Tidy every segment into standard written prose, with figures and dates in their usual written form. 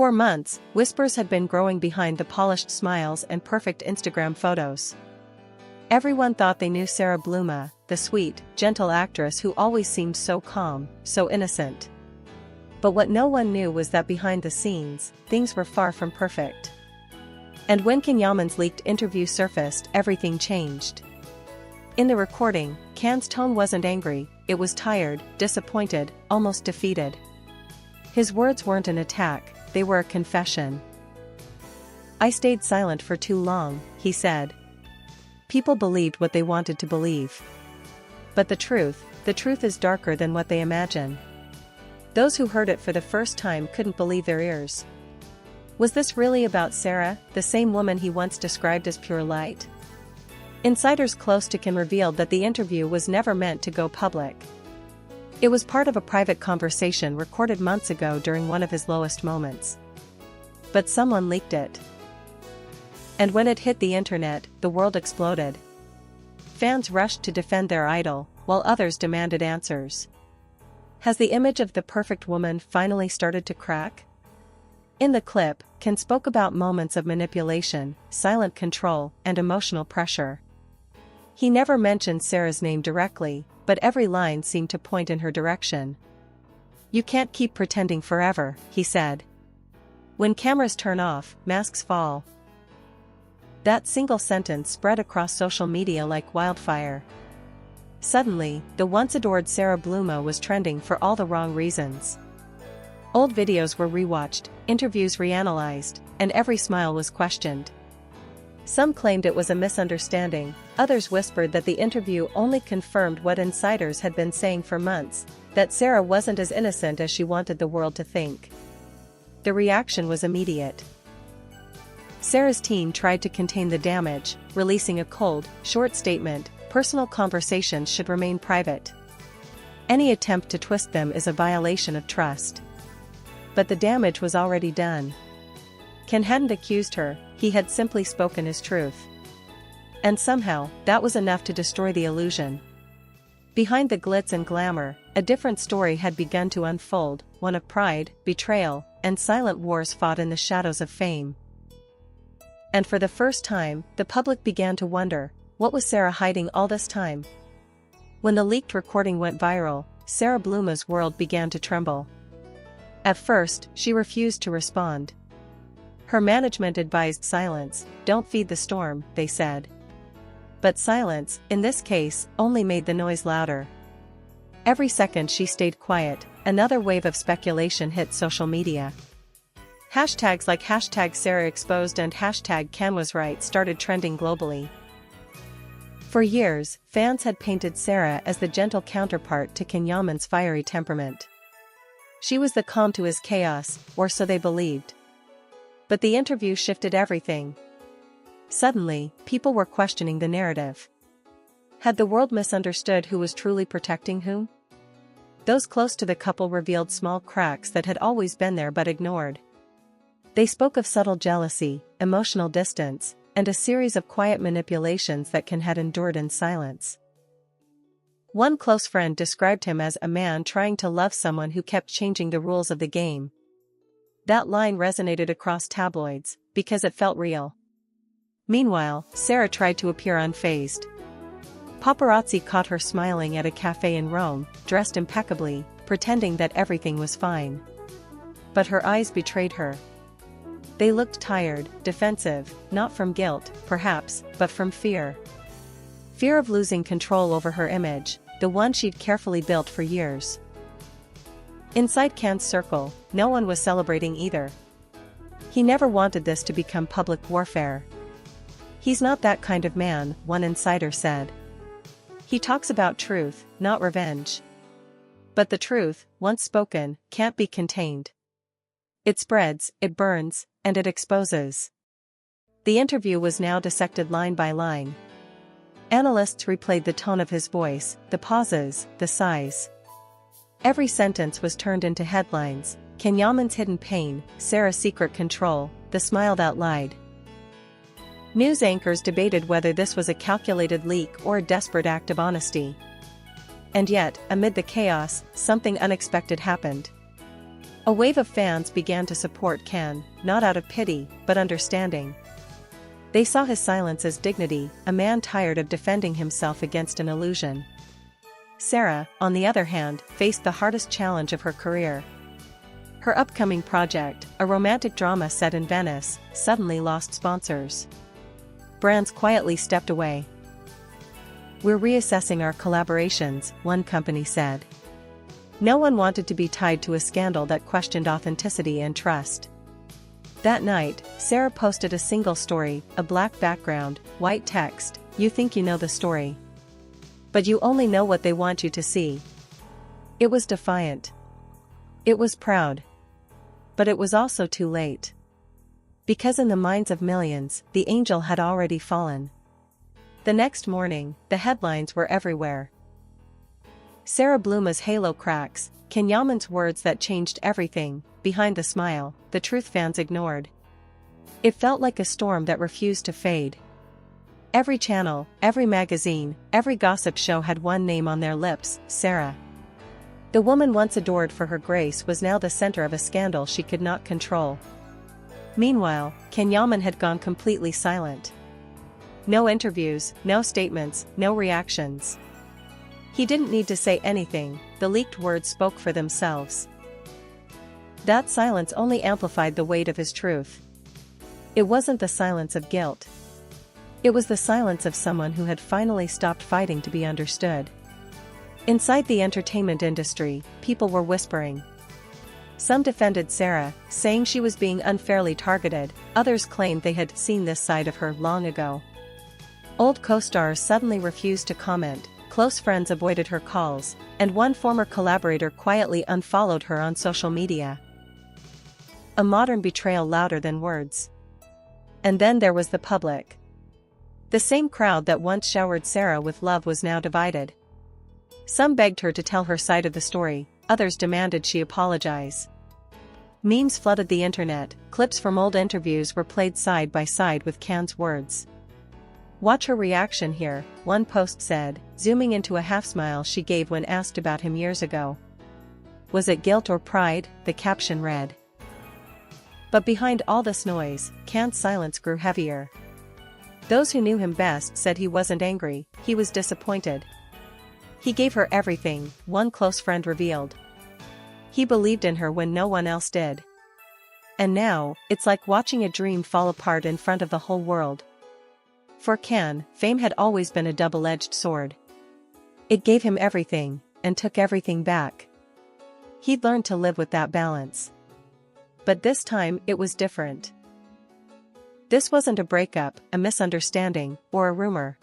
For months, whispers had been growing behind the polished smiles and perfect Instagram photos. Everyone thought they knew Sara Bluma, the sweet, gentle actress who always seemed so calm, so innocent. But what no one knew was that behind the scenes, things were far from perfect. And when Yaman's leaked interview surfaced, everything changed. In the recording, Can's tone wasn't angry, it was tired, disappointed, almost defeated. His words weren't an attack, they were a confession. "I stayed silent for too long," he said. "People believed what they wanted to believe. But the truth is darker than what they imagine." Those who heard it for the first time couldn't believe their ears. Was this really about Sara, the same woman he once described as pure light? Insiders close to Can revealed that the interview was never meant to go public. It was part of a private conversation recorded months ago during one of his lowest moments. But someone leaked it. And when it hit the internet, the world exploded. Fans rushed to defend their idol, while others demanded answers. Has the image of the perfect woman finally started to crack? In the clip, Can spoke about moments of manipulation, silent control, and emotional pressure. He never mentioned Sara's name directly, but every line seemed to point in her direction. "You can't keep pretending forever," he said. "When cameras turn off, masks fall." That single sentence spread across social media like wildfire. Suddenly, the once adored Sara Bluma was trending for all the wrong reasons. Old videos were rewatched, interviews reanalyzed, and every smile was questioned. Some claimed it was a misunderstanding, others whispered that the interview only confirmed what insiders had been saying for months, that Sara wasn't as innocent as she wanted the world to think. The reaction was immediate. Sara's team tried to contain the damage, releasing a cold, short statement: "Personal conversations should remain private. Any attempt to twist them is a violation of trust." But the damage was already done. Can hadn't accused her, he had simply spoken his truth. And somehow, that was enough to destroy the illusion. Behind the glitz and glamour, a different story had begun to unfold, one of pride, betrayal, and silent wars fought in the shadows of fame. And for the first time, the public began to wonder, what was Sara hiding all this time? When the leaked recording went viral, Sara Bluma's world began to tremble. At first, she refused to respond. Her management advised silence. "Don't feed the storm," they said. But silence, in this case, only made the noise louder. Every second she stayed quiet, another wave of speculation hit social media. Hashtags like #SaraExposed and #CanWasRight started trending globally. For years, fans had painted Sara as the gentle counterpart to Yaman's fiery temperament. She was the calm to his chaos, or so they believed. But the interview shifted everything. Suddenly, people were questioning the narrative. Had the world misunderstood who was truly protecting whom? Those close to the couple revealed small cracks that had always been there but ignored. They spoke of subtle jealousy, emotional distance, and a series of quiet manipulations that Can had endured in silence. One close friend described him as a man trying to love someone who kept changing the rules of the game. That line resonated across tabloids, because it felt real. Meanwhile, Sara tried to appear unfazed. Paparazzi caught her smiling at a cafe in Rome, dressed impeccably, pretending that everything was fine. But her eyes betrayed her. They looked tired, defensive, not from guilt, perhaps, but from fear. Fear of losing control over her image, the one she'd carefully built for years. Inside Can's circle, no one was celebrating either. He never wanted this to become public warfare. "He's not that kind of man," one insider said. "He talks about truth, not revenge." But the truth, once spoken, can't be contained. It spreads, it burns, and it exposes. The interview was now dissected line by line. Analysts replayed the tone of his voice, the pauses, the sighs. Every sentence was turned into headlines: Yaman's hidden pain, Sara's secret control, the smile that lied. News anchors debated whether this was a calculated leak or a desperate act of honesty. And yet, amid the chaos, something unexpected happened. A wave of fans began to support Ken, not out of pity, but understanding. They saw his silence as dignity, a man tired of defending himself against an illusion. Sara, on the other hand, faced the hardest challenge of her career. Her upcoming project, a romantic drama set in Venice, suddenly lost sponsors. Brands quietly stepped away. "We're reassessing our collaborations," one company said. No one wanted to be tied to a scandal that questioned authenticity and trust. That night, Sara posted a single story, a black background, white text, "You think you know the story. But you only know what they want you to see." It was defiant. It was proud. But it was also too late. Because in the minds of millions, the angel had already fallen. The next morning, the headlines were everywhere. Sara Bluma's halo cracks, Yaman's words that changed everything, behind the smile, the truth fans ignored. It felt like a storm that refused to fade. Every channel, every magazine, every gossip show had one name on their lips: Sara. The woman once adored for her grace was now the center of a scandal she could not control. Meanwhile, Yaman had gone completely silent. No interviews, no statements, no reactions. He didn't need to say anything, the leaked words spoke for themselves. That silence only amplified the weight of his truth. It wasn't the silence of guilt. It was the silence of someone who had finally stopped fighting to be understood. Inside the entertainment industry, people were whispering. Some defended Sara, saying she was being unfairly targeted, others claimed they had seen this side of her long ago. Old co-stars suddenly refused to comment, close friends avoided her calls, and one former collaborator quietly unfollowed her on social media. A modern betrayal louder than words. And then there was the public. The same crowd that once showered Sara with love was now divided. Some begged her to tell her side of the story, others demanded she apologize. Memes flooded the internet, clips from old interviews were played side by side with Can's words. "Watch her reaction here," one post said, zooming into a half-smile she gave when asked about him years ago. "Was it guilt or pride?" the caption read. But behind all this noise, Can's silence grew heavier. Those who knew him best said he wasn't angry, he was disappointed. He gave her everything, one close friend revealed. He believed in her when no one else did. And now, it's like watching a dream fall apart in front of the whole world. For Can, fame had always been a double-edged sword. It gave him everything, and took everything back. He'd learned to live with that balance. But this time, it was different. This wasn't a breakup, a misunderstanding, or a rumor.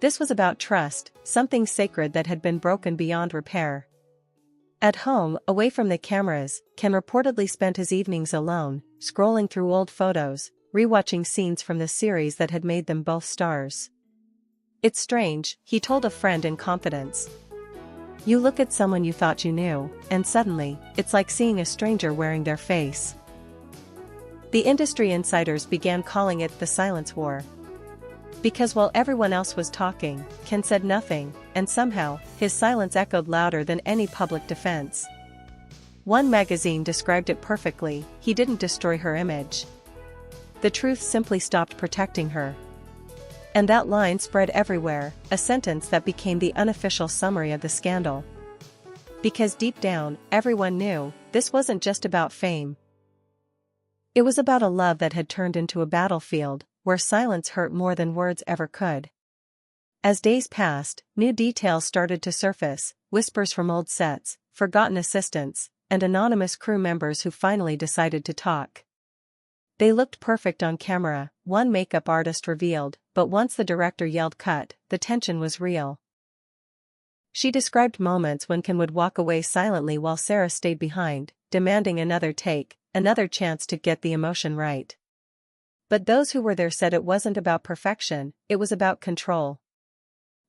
This was about trust, something sacred that had been broken beyond repair. At home, away from the cameras, Can reportedly spent his evenings alone, scrolling through old photos, rewatching scenes from the series that had made them both stars. "It's strange," he told a friend in confidence. "You look at someone you thought you knew, and suddenly, it's like seeing a stranger wearing their face." The industry insiders began calling it the silence war. Because while everyone else was talking, Can said nothing, and somehow, his silence echoed louder than any public defense. One magazine described it perfectly: he didn't destroy her image. The truth simply stopped protecting her. And that line spread everywhere, a sentence that became the unofficial summary of the scandal. Because deep down, everyone knew, this wasn't just about fame. It was about a love that had turned into a battlefield, where silence hurt more than words ever could. As days passed, new details started to surface, whispers from old sets, forgotten assistants, and anonymous crew members who finally decided to talk. They looked perfect on camera, one makeup artist revealed, but once the director yelled cut, the tension was real. She described moments when Can would walk away silently while Sara stayed behind, demanding another take, another chance to get the emotion right. But those who were there said it wasn't about perfection, it was about control.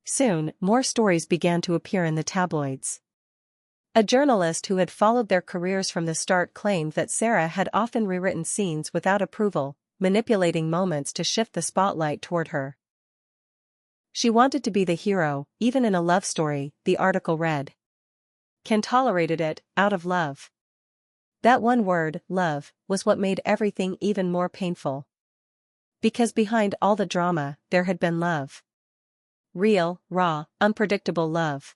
Soon, more stories began to appear in the tabloids. A journalist who had followed their careers from the start claimed that Sara had often rewritten scenes without approval, manipulating moments to shift the spotlight toward her. She wanted to be the hero, even in a love story, the article read. Can tolerated it, out of love. That one word, love, was what made everything even more painful. Because behind all the drama, there had been love. Real, raw, unpredictable love.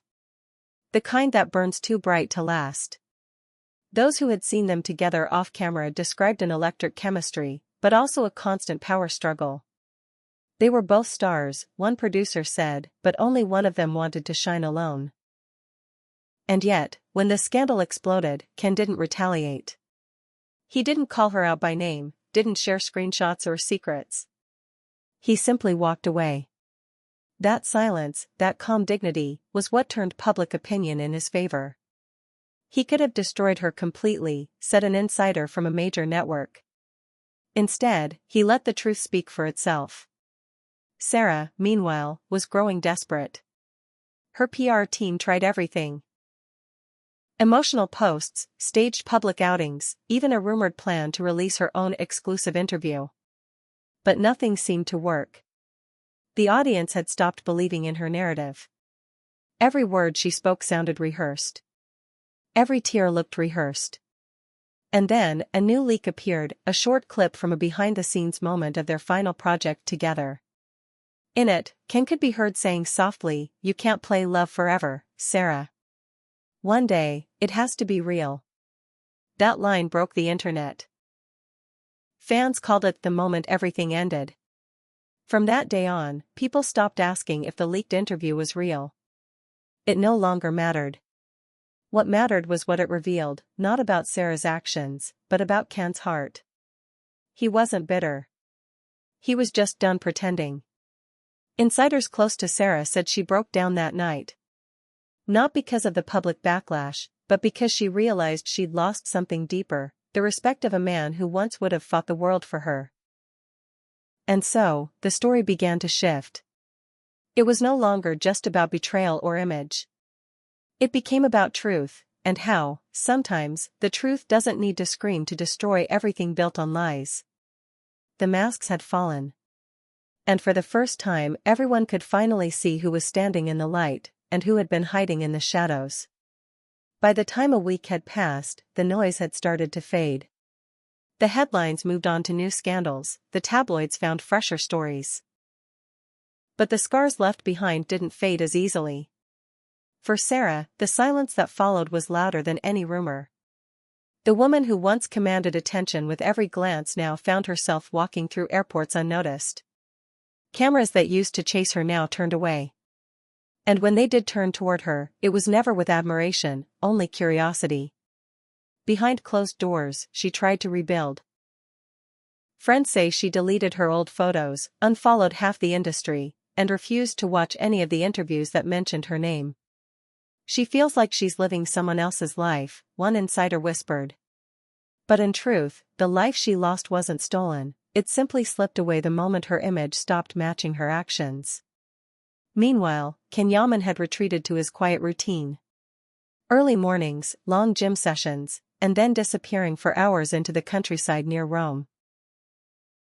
The kind that burns too bright to last. Those who had seen them together off-camera described an electric chemistry, but also a constant power struggle. They were both stars, one producer said, but only one of them wanted to shine alone. And yet, when the scandal exploded, Ken didn't retaliate. He didn't call her out by name, didn't share screenshots or secrets. He simply walked away. That silence, that calm dignity, was what turned public opinion in his favor. He could have destroyed her completely, said an insider from a major network. Instead, he let the truth speak for itself. Sara, meanwhile, was growing desperate. Her PR team tried everything. Emotional posts, staged public outings, even a rumored plan to release her own exclusive interview. But nothing seemed to work. The audience had stopped believing in her narrative. Every word she spoke sounded rehearsed. Every tear looked rehearsed. And then, a new leak appeared, a short clip from a behind-the-scenes moment of their final project together. In it, Ken could be heard saying softly, "You can't play love forever, Sara. One day, it has to be real." That line broke the internet. Fans called it the moment everything ended. From that day on, people stopped asking if the leaked interview was real. It no longer mattered. What mattered was what it revealed, not about Sara's actions, but about Ken's heart. He wasn't bitter. He was just done pretending. Insiders close to Sara said she broke down that night. Not because of the public backlash, but because she realized she'd lost something deeper, the respect of a man who once would have fought the world for her. And so, the story began to shift. It was no longer just about betrayal or image. It became about truth, and how, sometimes, the truth doesn't need to scream to destroy everything built on lies. The masks had fallen. And for the first time, everyone could finally see who was standing in the light, and who had been hiding in the shadows. By the time a week had passed, the noise had started to fade. The headlines moved on to new scandals, the tabloids found fresher stories. But the scars left behind didn't fade as easily. For Sara, the silence that followed was louder than any rumor. The woman who once commanded attention with every glance now found herself walking through airports unnoticed. Cameras that used to chase her now turned away. And when they did turn toward her, it was never with admiration, only curiosity. Behind closed doors, she tried to rebuild. Friends say she deleted her old photos, unfollowed half the industry, and refused to watch any of the interviews that mentioned her name. She feels like she's living someone else's life, one insider whispered. But in truth, the life she lost wasn't stolen, it simply slipped away the moment her image stopped matching her actions. Meanwhile, Yaman had retreated to his quiet routine. Early mornings, long gym sessions, and then disappearing for hours into the countryside near Rome.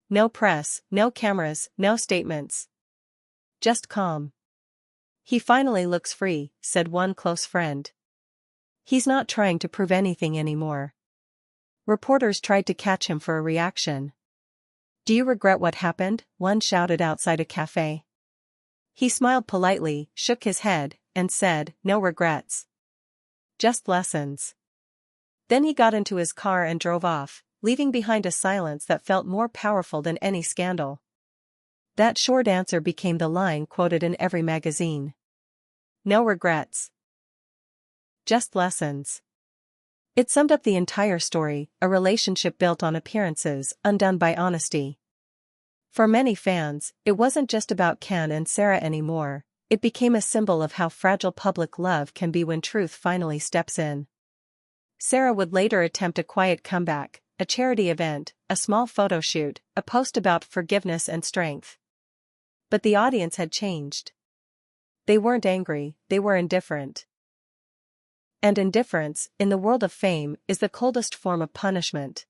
No press, no cameras, no statements. Just calm. "He finally looks free," said one close friend. "He's not trying to prove anything anymore." Reporters tried to catch him for a reaction. "Do you regret what happened?" one shouted outside a cafe. He smiled politely, shook his head, and said, "No regrets. Just lessons." Then he got into his car and drove off, leaving behind a silence that felt more powerful than any scandal. That short answer became the line quoted in every magazine. No regrets. Just lessons. It summed up the entire story, a relationship built on appearances, undone by honesty. For many fans, it wasn't just about Ken and Sara anymore, it became a symbol of how fragile public love can be when truth finally steps in. Sara would later attempt a quiet comeback, a charity event, a small photo shoot, a post about forgiveness and strength. But the audience had changed. They weren't angry, they were indifferent. And indifference, in the world of fame, is the coldest form of punishment.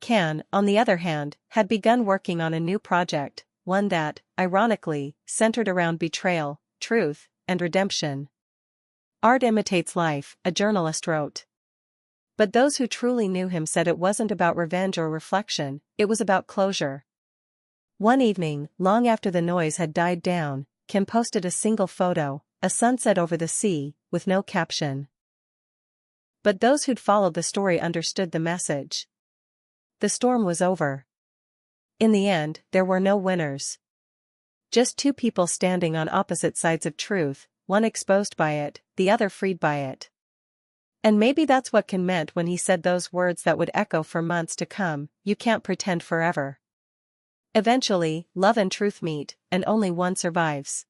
Ken, on the other hand, had begun working on a new project, one that, ironically, centered around betrayal, truth, and redemption. "Art imitates life," a journalist wrote. But those who truly knew him said it wasn't about revenge or reflection, it was about closure. One evening, long after the noise had died down, Kim posted a single photo, a sunset over the sea, with no caption. But those who'd followed the story understood the message. The storm was over. In the end, there were no winners. Just two people standing on opposite sides of truth, one exposed by it, the other freed by it. And maybe that's what Kim meant when he said those words that would echo for months to come: you can't pretend forever. Eventually, love and truth meet, and only one survives.